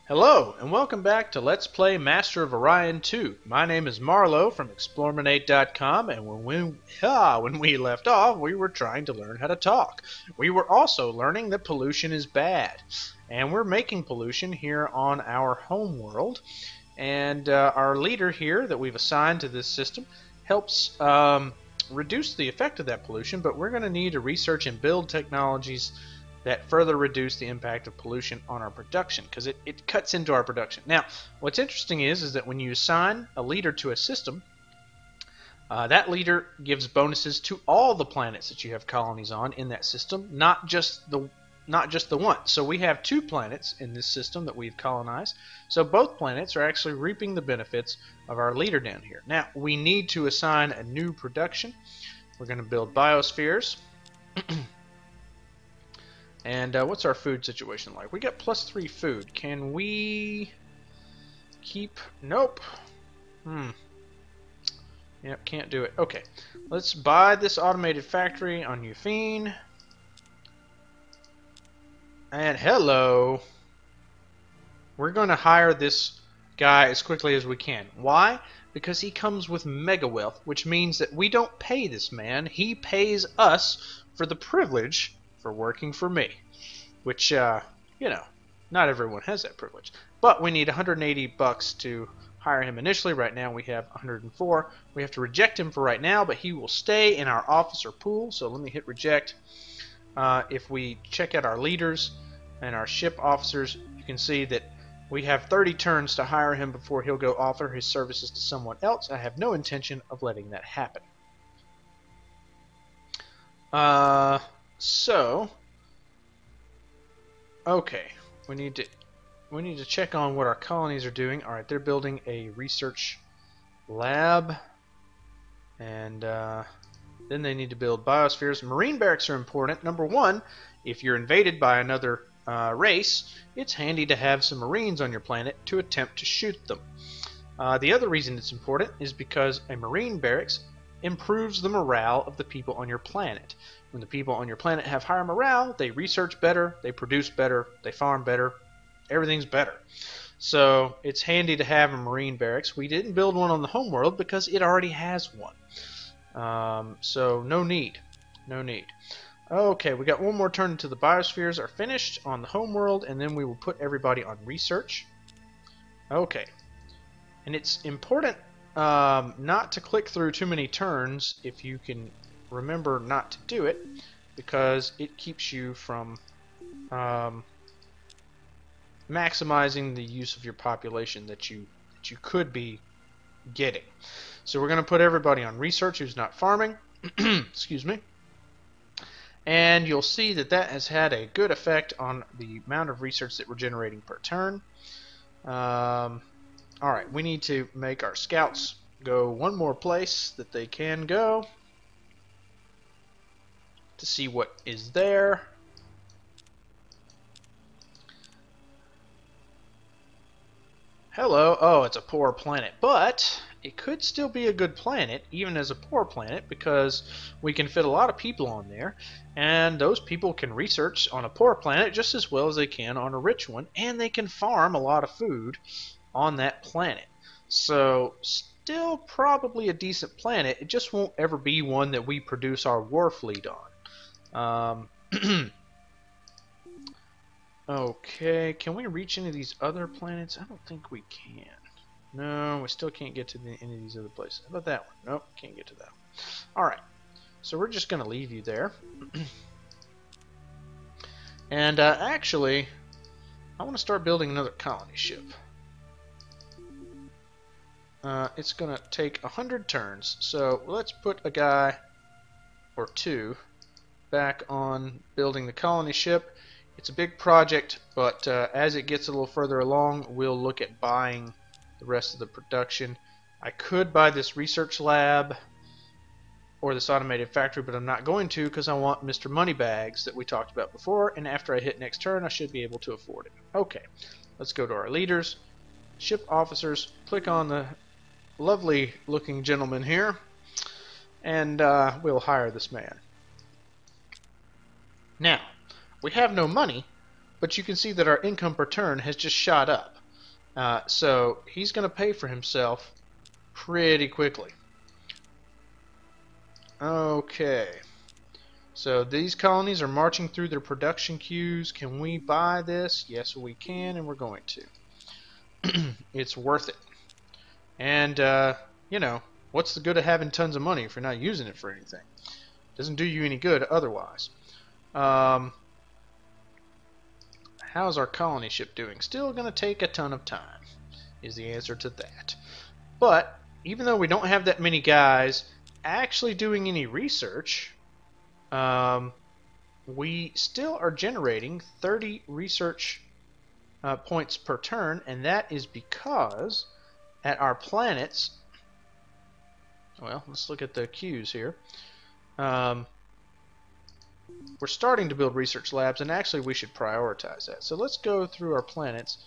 Hello, and welcome back to Let's Play Master of Orion 2. My name is Marlowe from Explorminate.com, and when we left off, we were trying to learn how to talk. We were also learning that pollution is bad, and we're making pollution here on our home world. And our leader here that we've assigned to this system helps reduce the effect of that pollution, but we're going to need to research and build technologies that further reduce the impact of pollution on our production, because it cuts into our production. Now, what's interesting is that when you assign a leader to a system, that leader gives bonuses to all the planets that you have colonies on in that system, not just the one. So we have 2 planets in this system that we've colonized. So both planets are actually reaping the benefits of our leader down here. Now, we need to assign a new production. We're going to build biospheres. And what's our food situation like? We got +3 food. Can we keep... Nope. Yep, can't do it. Okay. Let's buy this automated factory on Euphene. And hello. We're going to hire this guy as quickly as we can. Why? Because he comes with mega wealth, which means that we don't pay this man. He pays us for the privilege for working for me, which, you know, not everyone has that privilege. But we need 180 bucks to hire him initially. Right now we have 104. We have to reject him for right now, but he will stay in our officer pool. So let me hit reject. If we check out our leaders and our ship officers, you can see that we have 30 turns to hire him before he'll go offer his services to someone else. I have no intention of letting that happen. Okay, we need to check on what our colonies are doing. All right, they're building a research lab, and then they need to build biospheres. Marine barracks are important. Number one, if you're invaded by another race, it's handy to have some Marines on your planet to attempt to shoot them. The other reason it's important is because a Marine barracks improves the morale of the people on your planet. When the people on your planet have higher morale, they research better, they produce better, they farm better, everything's better. So it's handy to have a Marine barracks. We didn't build one on the homeworld because it already has one. So no need. No need. Okay, we got one more turn until the biospheres are finished on the homeworld, and then we will put everybody on research. Okay. And it's important not to click through too many turns if you can remember not to do it, because it keeps you from maximizing the use of your population that you could be getting. So we're going to put everybody on research who's not farming. Excuse me. And you'll see that that has had a good effect on the amount of research that we're generating per turn. Alright, we need to make our scouts go one more place that they can go to see what is there. Hello. Oh, it's a poor planet, but it could still be a good planet even as a poor planet, because we can fit a lot of people on there, and those people can research on a poor planet just as well as they can on a rich one, and they can farm a lot of food on that planet. So still probably a decent planet. It just won't ever be one that we produce our war fleet on. Okay, can we reach any of these other planets? I don't think we can. No, we still can't get to any of these other places. How about that one? Nope, can't get to that one. Alright, so we're just going to leave you there. And actually, I want to start building another colony ship. It's going to take 100 turns, so let's put a guy or 2 back on building the colony ship. It's a big project, but as it gets a little further along, we'll look at buying the rest of the production. I could buy this research lab or this automated factory, but I'm not going to because I want Mr. Moneybags that we talked about before, and after I hit next turn, I should be able to afford it. Okay, let's go to our leaders, ship officers, click on the lovely looking gentleman here, and we'll hire this man. Now, we have no money, but you can see that our income per turn has just shot up. So he's going to pay for himself pretty quickly. Okay. So these colonies are marching through their production queues. Can we buy this? Yes, we can, and we're going to. It's worth it. And, you know, what's the good of having tons of money if you're not using it for anything? Doesn't do you any good otherwise. How's our colony ship doing? Still going to take a ton of time, is the answer to that. But, even though we don't have that many guys actually doing any research, we still are generating 30 research points per turn, and that is because at our planets, well, let's look at the queues here. We're starting to build research labs, and actually we should prioritize that. So let's go through our planets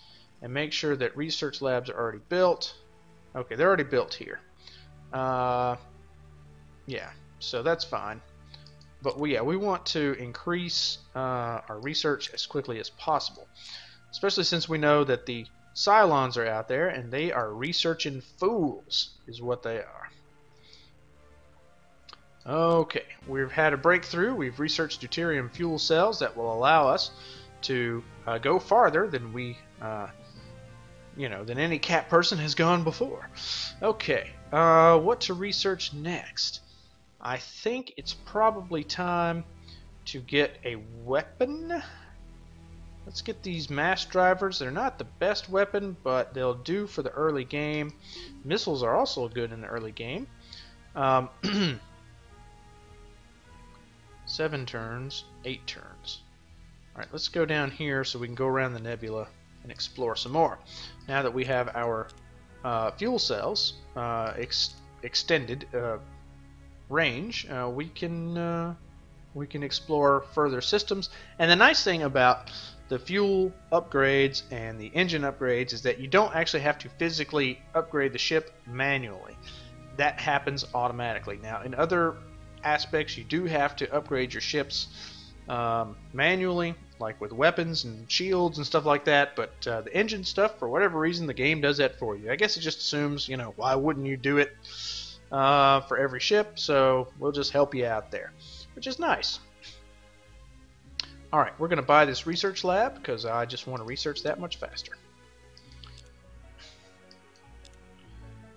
and make sure that research labs are already built. Okay, they're already built here. Yeah, so that's fine. But we want to increase our research as quickly as possible, especially since we know that the Cylons are out there, and they are researching fools, is what they are. Okay, we've had a breakthrough. We've researched deuterium fuel cells that will allow us to go farther than we, than any cat person has gone before. Okay, what to research next? I think it's probably time to get a weapon. Let's get these mass drivers. They're not the best weapon, but they'll do for the early game. Missiles are also good in the early game. 7 turns, 8 turns. Alright, let's go down here so we can go around the nebula and explore some more. Now that we have our fuel cells extended range, we can explore further systems. And the nice thing about the fuel upgrades and the engine upgrades is that you don't actually have to physically upgrade the ship manually. That happens automatically. Now, in other aspects, you do have to upgrade your ships manually, like with weapons and shields and stuff like that, but the engine stuff, for whatever reason, the game does that for you. I guess it just assumes, why wouldn't you do it for every ship, so we'll just help you out there, which is nice. Alright, we're going to buy this research lab because I just want to research that much faster.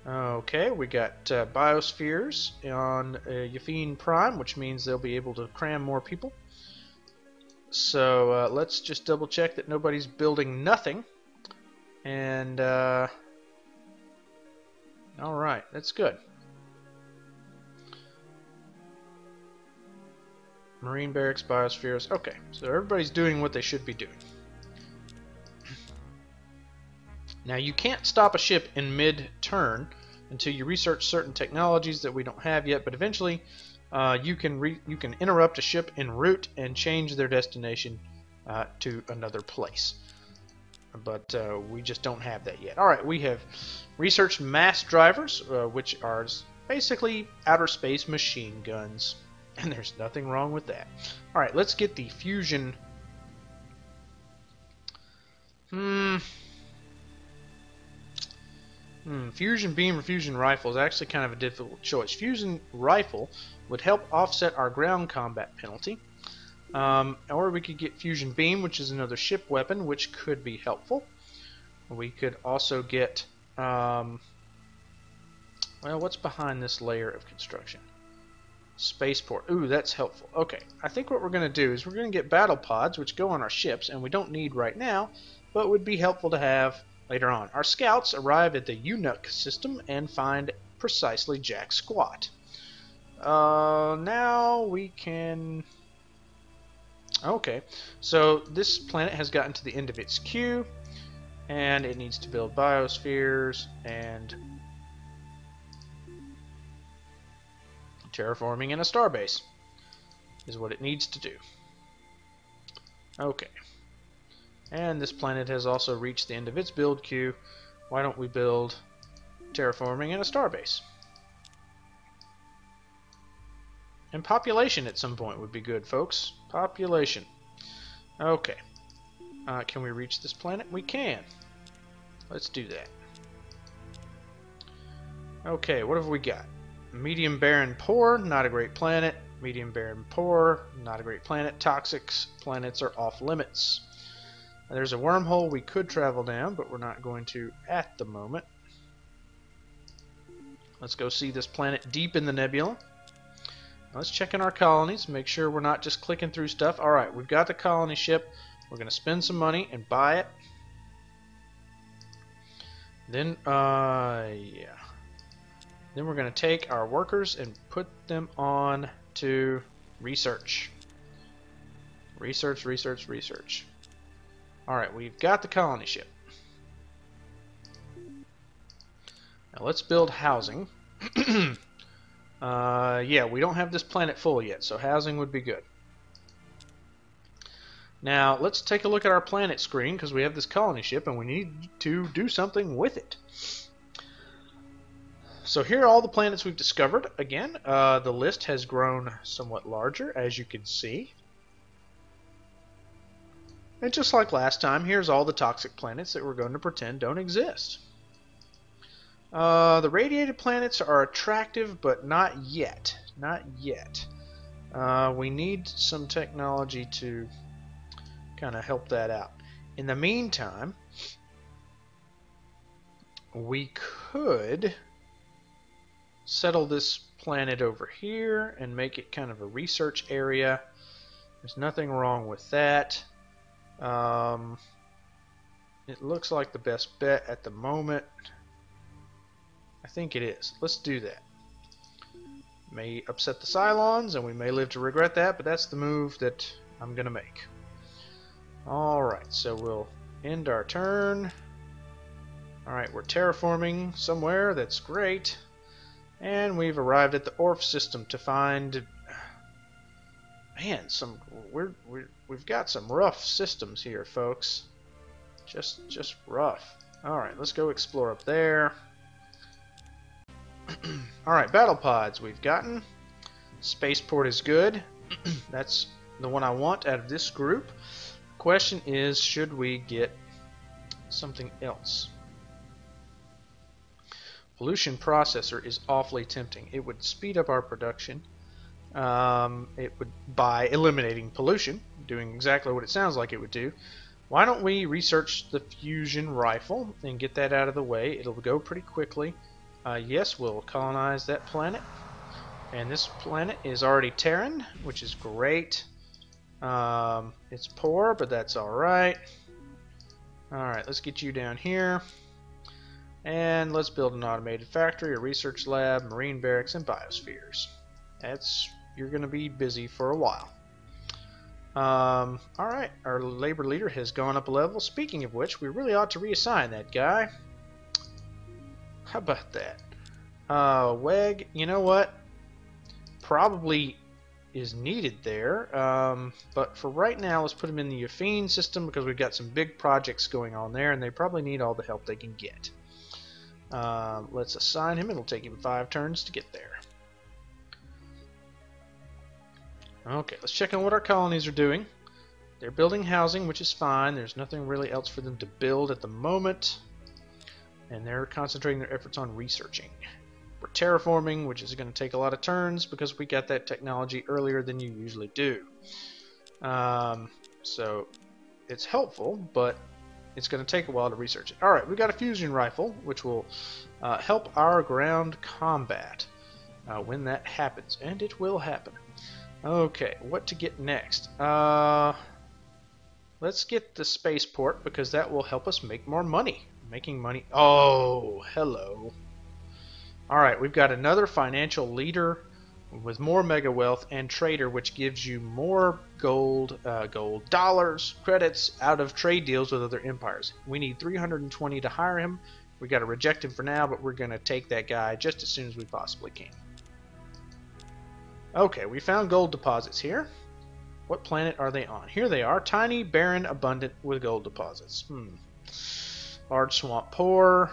Okay, we got biospheres on Yafine Prime, which means they'll be able to cram more people. So let's just double check that nobody's building nothing. And alright, that's good. Marine barracks, biospheres. Okay, so everybody's doing what they should be doing. Now, you can't stop a ship in mid-turn until you research certain technologies that we don't have yet, but eventually you can interrupt a ship en route and change their destination to another place. But we just don't have that yet. Alright, we have researched mass drivers, which are basically outer space machine guns. And there's nothing wrong with that. Alright, let's get the fusion. Fusion beam or fusion rifle is actually kind of a difficult choice. Fusion rifle would help offset our ground combat penalty. Or we could get fusion beam, which is another ship weapon, which could be helpful. We could also get... well, what's behind this layer of construction? Spaceport. Ooh, that's helpful. Okay, I think what we're going to do is we're going to get battle pods, which go on our ships, and we don't need right now, but would be helpful to have later on. Our scouts arrive at the Eunuch system and find precisely Jack Squat. Now we can... Okay, so this planet has gotten to the end of its queue, and it needs to build biospheres and terraforming in a starbase is what it needs to do. Okay. And this planet has also reached the end of its build queue. Why don't we build terraforming in a starbase? And population at some point would be good, folks. Population. Okay. Can we reach this planet? We can. Let's do that. Okay, what have we got? Medium barren poor, not a great planet. Medium barren poor, not a great planet. Toxic planets are off limits. There's a wormhole we could travel down, but we're not going to at the moment. Let's go see this planet deep in the nebula. Let's check in our colonies, make sure we're not just clicking through stuff. Alright, we've got the colony ship. We're going to spend some money and buy it. Then, yeah. Then we're going to take our workers and put them on to research. Research, research, research. Alright, we've got the colony ship. Now let's build housing. Yeah, we don't have this planet full yet, so housing would be good. Now, let's take a look at our planet screen, because we have this colony ship, and we need to do something with it. So here are all the planets we've discovered. Again, the list has grown somewhat larger, as you can see. And just like last time, here's all the toxic planets that we're going to pretend don't exist. The radiated planets are attractive, but not yet. Not yet. We need some technology to kind of help that out. In the meantime, we could settle this planet over here and make it kind of a research area. There's nothing wrong with that. It looks like the best bet at the moment. I think it is. Let's do that. May upset the Cylons, and we may live to regret that, but that's the move that I'm going to make. Alright, so we'll end our turn. Alright, we're terraforming somewhere. That's great. And we've arrived at the Orf system to find... Man, we've got some rough systems here, folks. Just rough. Alright, let's go explore up there. Alright, battle pods we've gotten. Spaceport is good. That's the one I want out of this group. Question is, should we get something else? Pollution processor is awfully tempting. It would speed up our production. It would, by eliminating pollution, doing exactly what it sounds like it would do. Why don't we research the fusion rifle and get that out of the way? It'll go pretty quickly. Yes, we'll colonize that planet. And this planet is already Terran, which is great. It's poor, but that's alright. Alright, let's get you down here. And let's build an automated factory, a research lab, marine barracks, and biospheres. You're going to be busy for a while. Alright, our labor leader has gone up a level. Speaking of which, we really ought to reassign that guy. How about that? WEG, you know what? Probably is needed there. But for right now, let's put him in the Yafine system because we've got some big projects going on there, and they probably need all the help they can get. Let's assign him. It'll take him 5 turns to get there. Okay, let's check on what our colonies are doing. They're building housing, which is fine. There's nothing really else for them to build at the moment. And they're concentrating their efforts on researching. We're terraforming, which is going to take a lot of turns because we got that technology earlier than you usually do. So it's helpful, but it's going to take a while to research it. Alright, we've got a fusion rifle, which will help our ground combat when that happens. And it will happen. Okay, what to get next? Let's get the spaceport because that will help us make more money. Making money. Oh, hello. Alright, we've got another financial leader with more mega wealth and trader, which gives you more gold dollars, credits out of trade deals with other empires. We need 320 to hire him. We got to reject him for now, but we're going to take that guy just as soon as we possibly can. Okay, we found gold deposits here. What planet are they on? Here they are. Tiny, barren, abundant with gold deposits. Large swamp poor.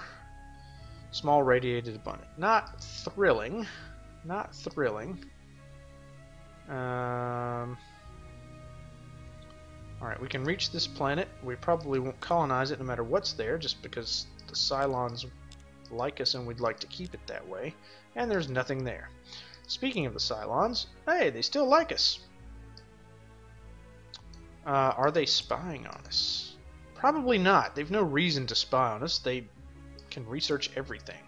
Small radiated abundant. Not thrilling. Not thrilling. Alright, we can reach this planet. We probably won't colonize it no matter what's there, just because the Cylons like us and we'd like to keep it that way. And there's nothing there. Speaking of the Cylons, hey, they still like us. Are they spying on us? Probably not. They've no reason to spy on us. They can research everything.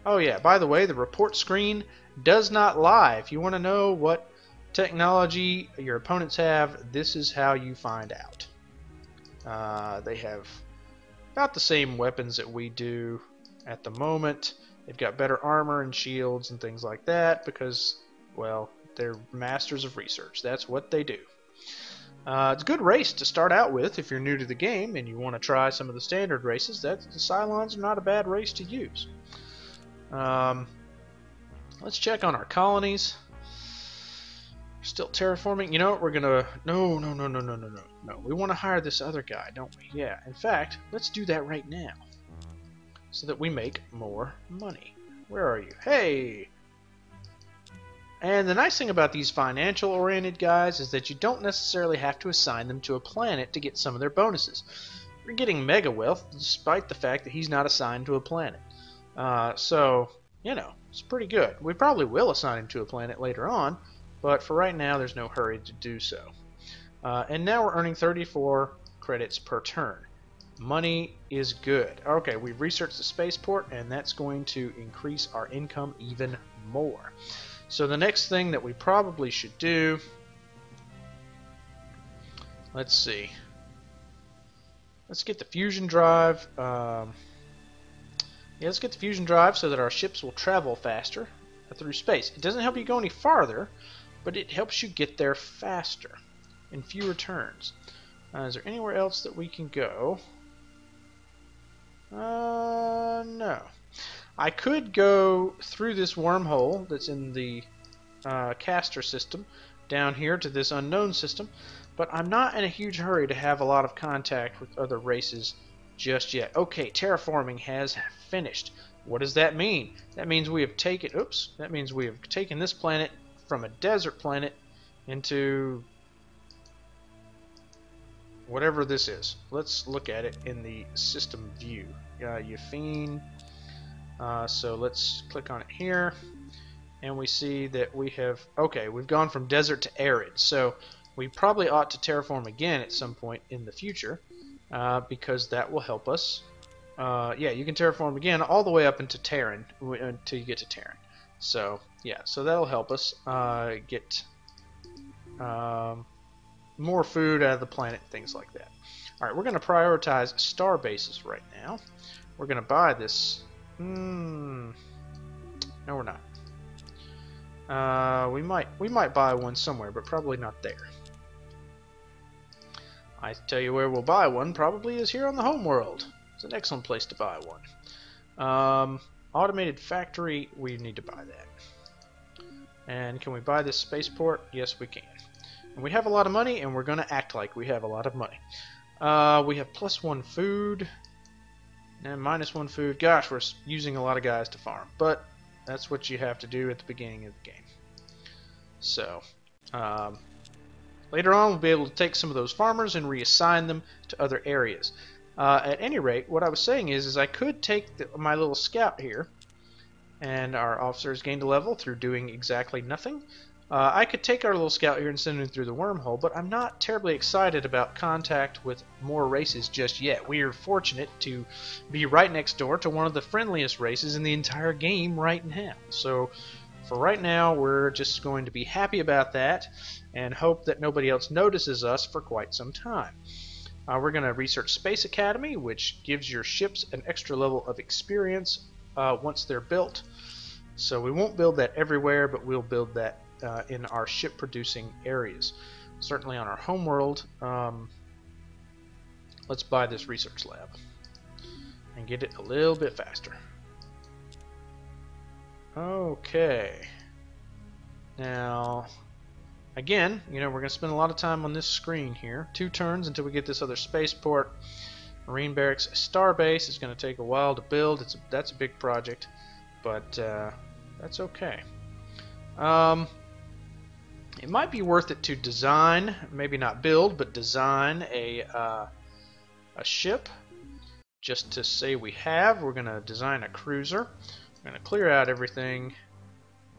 Oh yeah, by the way, the report screen does not lie. If you want to know what technology your opponents have, this is how you find out. They have about the same weapons that we do at the moment. They've got better armor and shields and things like that because, well, they're masters of research. That's what they do. It's a good race to start out with if you're new to the game and you want to try some of the standard races. The Cylons are not a bad race to use. Let's check on our colonies. Still terraforming. You know what? We're gonna... No. We want to hire this other guy, don't we? Yeah. In fact, let's do that right now so that we make more money. Where are you? Hey! And the nice thing about these financial-oriented guys is that you don't necessarily have to assign them to a planet to get some of their bonuses. You're getting mega wealth despite the fact that he's not assigned to a planet. So, you know, it's pretty good. We probably will assign him to a planet later on, but for right now there's no hurry to do so. And now we're earning 34 credits per turn. Money is good. Okay, we've researched the spaceport, and that's going to increase our income even more. So the next thing that we probably should do, let's see. Let's get the fusion drive. Yeah, let's get the fusion drive so that our ships will travel faster through space. It doesn't help you go any farther, but it helps you get there faster in fewer turns. Is there anywhere else that we can go? No. I could go through this wormhole that's in the caster system down here to this unknown system, but I'm not in a huge hurry to have a lot of contact with other races just yet. Okay, terraforming has finished. What does that mean? That means we have taken... Oops. That means we have taken this planet from a desert planet into whatever this is. Let's look at it in the system view. Yafine. So let's click on it here, and we see that we have... Okay, we've gone from desert to arid. So we probably ought to terraform again at some point in the future, because that will help us. Yeah, you can terraform again all the way up into Terran until you get to Terran. So yeah, so that'll help us get more food out of the planet, things like that. Alright, we're going to prioritize star bases right now. We're going to buy this... No, we're not. We might buy one somewhere, but probably not there. I tell you where we'll buy one probably is here on the home world. It's an excellent place to buy one. Automated factory, we need to buy that. And can we buy this spaceport? Yes, we can. And we have a lot of money, and we're going to act like we have a lot of money. We have +1 food and -1 food. Gosh, we're using a lot of guys to farm, but that's what you have to do at the beginning of the game. So later on we'll be able to take some of those farmers and reassign them to other areas. At any rate, what I was saying is I could take my little scout here, and our officers gained a level through doing exactly nothing. I could take our little scout here and send him through the wormhole, but I'm not terribly excited about contact with more races just yet. We are fortunate to be right next door to one of the friendliest races in the entire game right now. So for right now, we're just going to be happy about that and hope that nobody else notices us for quite some time. We're going to research Space Academy, which gives your ships an extra level of experience once they're built. So we won't build that everywhere, but we'll build that in our ship producing areas. Certainly on our homeworld. Let's buy this research lab and get it a little bit faster. Okay. Now, again, you know, we're going to spend a lot of time on this screen here. 2 turns until we get this other spaceport. Marine Barracks Starbase is going to take a while to build. That's a big project, but that's okay. it might be worth it to design, maybe not build, but design a ship. Just to say we're going to design a cruiser. We're going to clear out everything.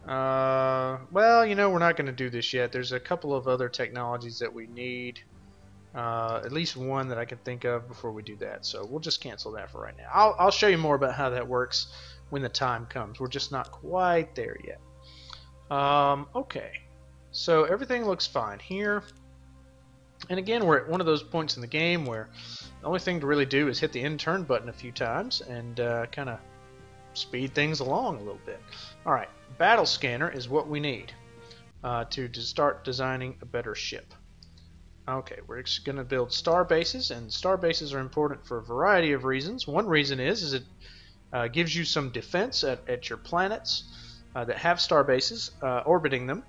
Well, you know, we're not going to do this yet. There's a couple of other technologies that we need. At least one that I can think of before we do that. So we'll just cancel that for right now. I'll show you more about how that works when the time comes. We're just not quite there yet. Okay. So everything looks fine here. And again, we're at one of those points in the game where the only thing to really do is hit the end turn button a few times and kind of speed things along a little bit. Alright, battle scanner is what we need to start designing a better ship. Okay, we're just going to build star bases, and star bases are important for a variety of reasons. One reason is it gives you some defense at your planets that have star bases orbiting them.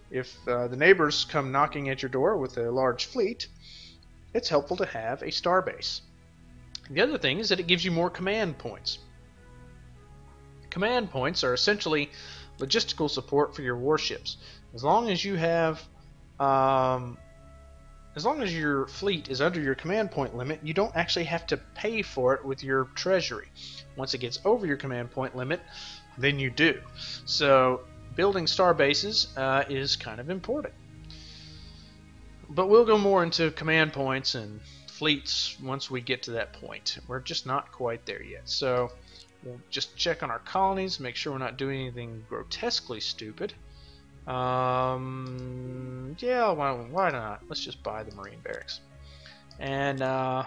If the neighbors come knocking at your door with a large fleet, it's helpful to have a star base. The other thing is that it gives you more command points. Command points are essentially logistical support for your warships. As long as you have, as long as your fleet is under your command point limit, you don't actually have to pay for it with your treasury. Once it gets over your command point limit, then you do. So building star bases is kind of important. But we'll go more into command points and fleets once we get to that point. We're just not quite there yet. So we'll just check on our colonies, make sure we're not doing anything grotesquely stupid. Yeah, why not? Let's just buy the Marine barracks. And, oh,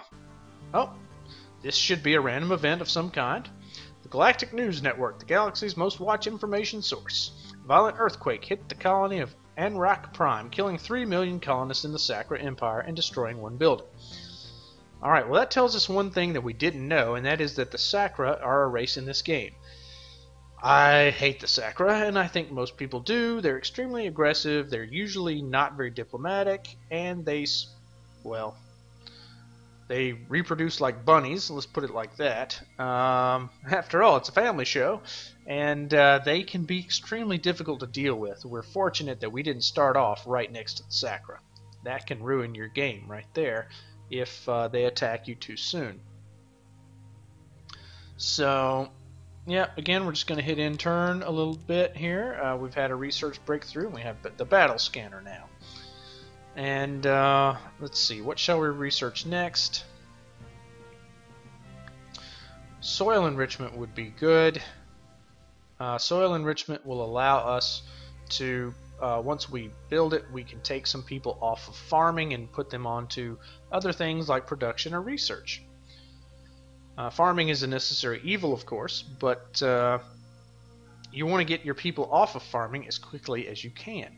this should be a random event of some kind. The Galactic News Network, the galaxy's most watched information source. A violent earthquake hit the colony of Anrak Prime, killing 3 million colonists in the Sacra Empire and destroying one building. Alright, well that tells us one thing that we didn't know, and that is that the Sacra are a race in this game. I hate the Sacra, and I think most people do. They're extremely aggressive, they're usually not very diplomatic, and they reproduce like bunnies, let's put it like that. After all, it's a family show, and they can be extremely difficult to deal with. We're fortunate that we didn't start off right next to the Sacra. That can ruin your game right there if they attack you too soon. So, yeah, again, we're just going to hit in turn a little bit here. We've had a research breakthrough, and we have the battle scanner now. And let's see, what shall we research next? Soil enrichment would be good. Soil enrichment will allow us to, once we build it, we can take some people off of farming and put them onto other things like production or research. Farming is a necessary evil, of course, but you want to get your people off of farming as quickly as you can.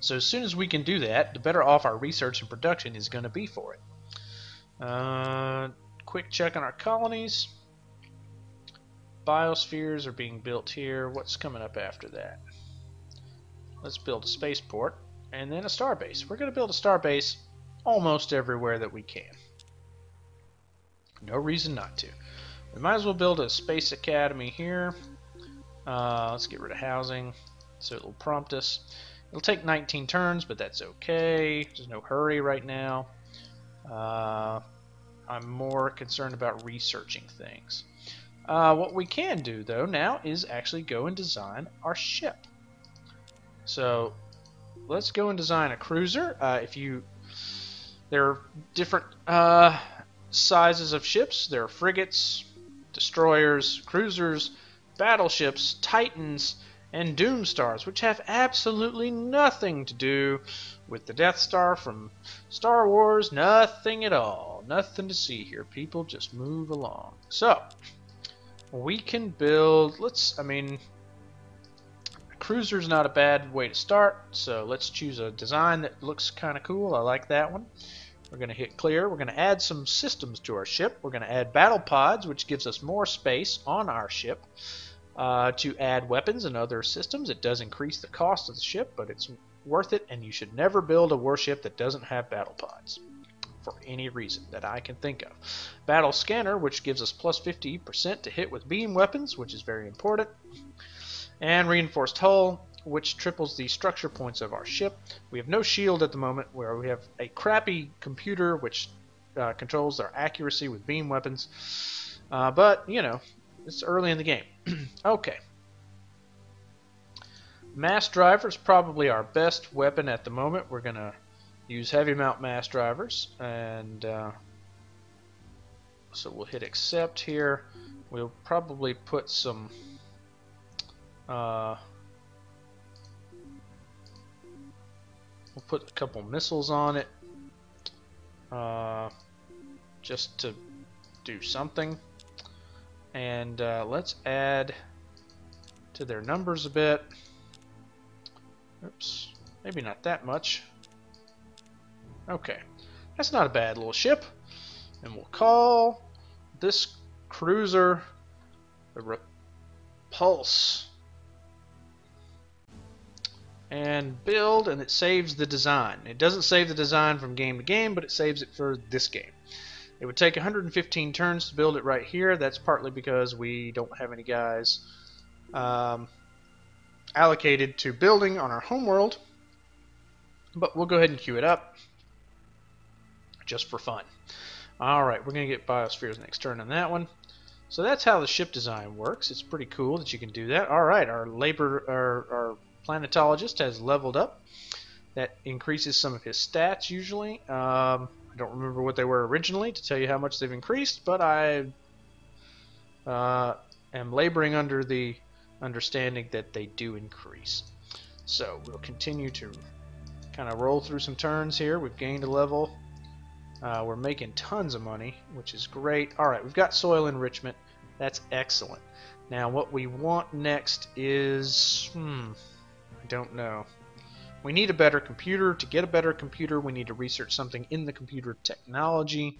So as soon as we can do that, the better off our research and production is going to be for it. Quick check on our colonies. Biospheres are being built here. What's coming up after that? Let's build a spaceport and then a starbase. We're going to build a starbase almost everywhere that we can. No reason not to. We might as well build a space academy here. Let's get rid of housing so it'll prompt us. It'll take 19 turns, but that's okay. There's no hurry right now. I'm more concerned about researching things. What we can do, though, now is actually go and design our ship. So let's go and design a cruiser. There are different sizes of ships. There are frigates, destroyers, cruisers, battleships, titans, and Doomstars, which have absolutely nothing to do with the Death Star from Star Wars. Nothing at all. Nothing to see here. People just move along. So, we can build, a cruiser's not a bad way to start, so let's choose a design that looks kind of cool. I like that one. We're going to hit clear. We're going to add some systems to our ship. We're going to add battle pods, which gives us more space on our ship. To add weapons and other systems. It does increase the cost of the ship, but it's worth it, and you should never build a warship that doesn't have battle pods for any reason that I can think of. Battle scanner, which gives us plus 50% to hit with beam weapons, which is very important. And reinforced hull, which triples the structure points of our ship. We have no shield at the moment, where we have a crappy computer which controls our accuracy with beam weapons. But, you know, it's early in the game. Okay. Mass driver is probably our best weapon at the moment. We're going to use heavy mount mass drivers. And so we'll hit accept here. We'll probably put some... we'll put a couple missiles on it. Just to do something. And let's add to their numbers a bit. Oops, maybe not that much. Okay, that's not a bad little ship. And we'll call this cruiser the Repulse. And build, and it saves the design. It doesn't save the design from game to game, but it saves it for this game. It would take 115 turns to build it right here. That's partly because we don't have any guys allocated to building on our homeworld. But we'll go ahead and queue it up just for fun. Alright, we're going to get Biospheres next turn on that one. So that's how the ship design works. It's pretty cool that you can do that. Alright, our planetologist has leveled up. That increases some of his stats usually. I don't remember what they were originally to tell you how much they've increased, but I am laboring under the understanding that they do increase. So we'll continue to kind of roll through some turns here. We've gained a level. We're making tons of money, which is great. Alright, we've got soil enrichment. That's excellent. Now what we want next is... I don't know. We need a better computer. To get a better computer, we need to research something in the computer technology.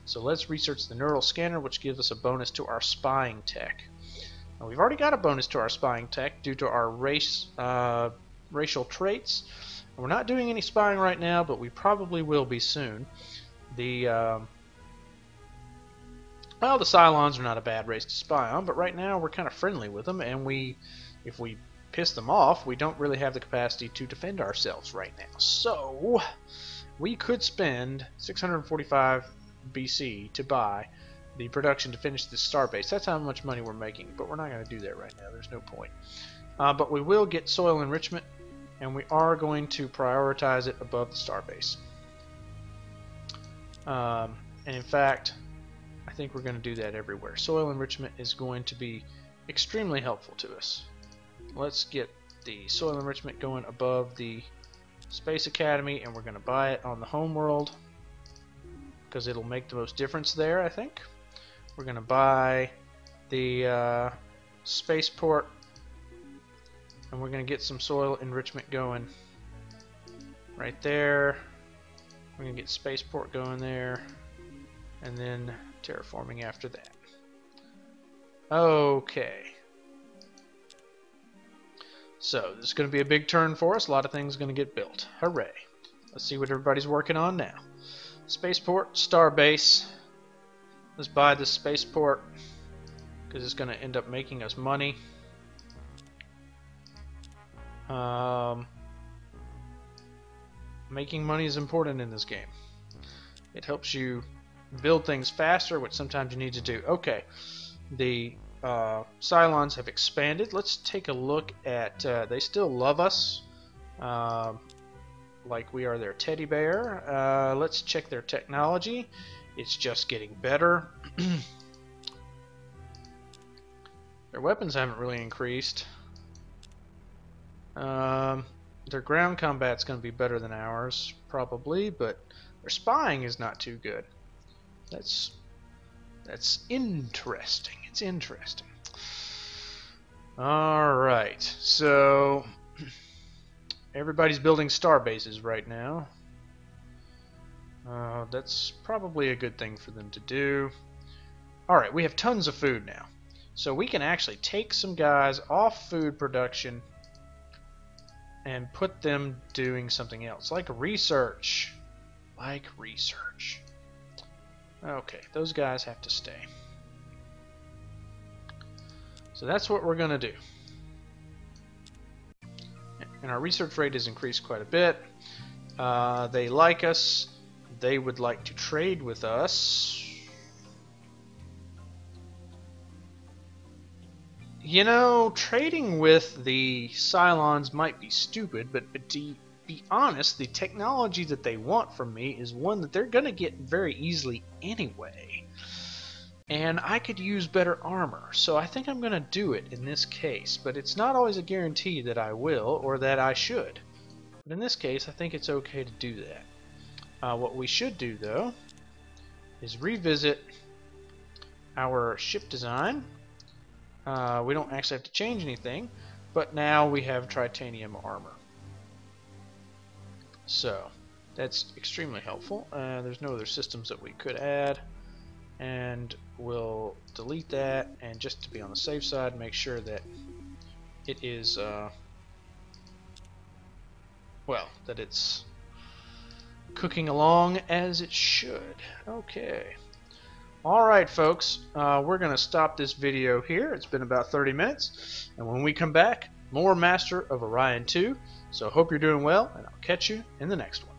So let's research the neural scanner, which gives us a bonus to our spying tech. Now, we've already got a bonus to our spying tech due to our racial traits. And we're not doing any spying right now, but we probably will be soon. The Cylons are not a bad race to spy on, but right now we're kind of friendly with them, and if we piss them off, we don't really have the capacity to defend ourselves right now. So we could spend 645 BC to buy the production to finish this starbase. That's how much money we're making, but we're not going to do that right now. There's no point. But we will get soil enrichment, and we are going to prioritize it above the starbase. And in fact, I think we're going to do that everywhere. Soil enrichment is going to be extremely helpful to us. Let's get the soil enrichment going above the Space Academy, and we're going to buy it on the homeworld because it'll make the most difference there, I think. We're going to buy the spaceport, and we're going to get some soil enrichment going right there. We're going to get spaceport going there, and then terraforming after that. Okay. So this is going to be a big turn for us. A lot of things are going to get built. Hooray. Let's see what everybody's working on now. Spaceport, Starbase. Let's buy this spaceport because it's going to end up making us money. Making money is important in this game. It helps you build things faster, which sometimes you need to do. Okay, the Cylons have expanded. Let's take a look at... they still love us like we are their teddy bear. Let's check their technology. It's just getting better. Their weapons haven't really increased. Their ground combat's going to be better than ours, probably, but their spying is not too good. That's interesting. It's interesting. Alright, so everybody's building star bases right now. That's probably a good thing for them to do. Alright, we have tons of food now. So we can actually take some guys off food production and put them doing something else, like research. Okay, those guys have to stay. So that's what we're going to do. and our research rate has increased quite a bit. They like us. They would like to trade with us. You know, trading with the Cylons might be stupid, but to be honest, the technology that they want from me is one that they're going to get very easily anyway. And I could use better armor, so I think I'm going to do it in this case. But it's not always a guarantee that I will or that I should. But in this case, I think it's okay to do that. What we should do, though, is revisit our ship design. We don't actually have to change anything, but now we have titanium armor. So that's extremely helpful. There's no other systems that we could add, and we'll delete that, and just to be on the safe side, make sure that it is well, that it's cooking along as it should. Okay. Alright folks, we're going to stop this video here. It's been about 30 minutes, and when we come back, more Master of Orion 2. So hope you're doing well, and I'll catch you in the next one.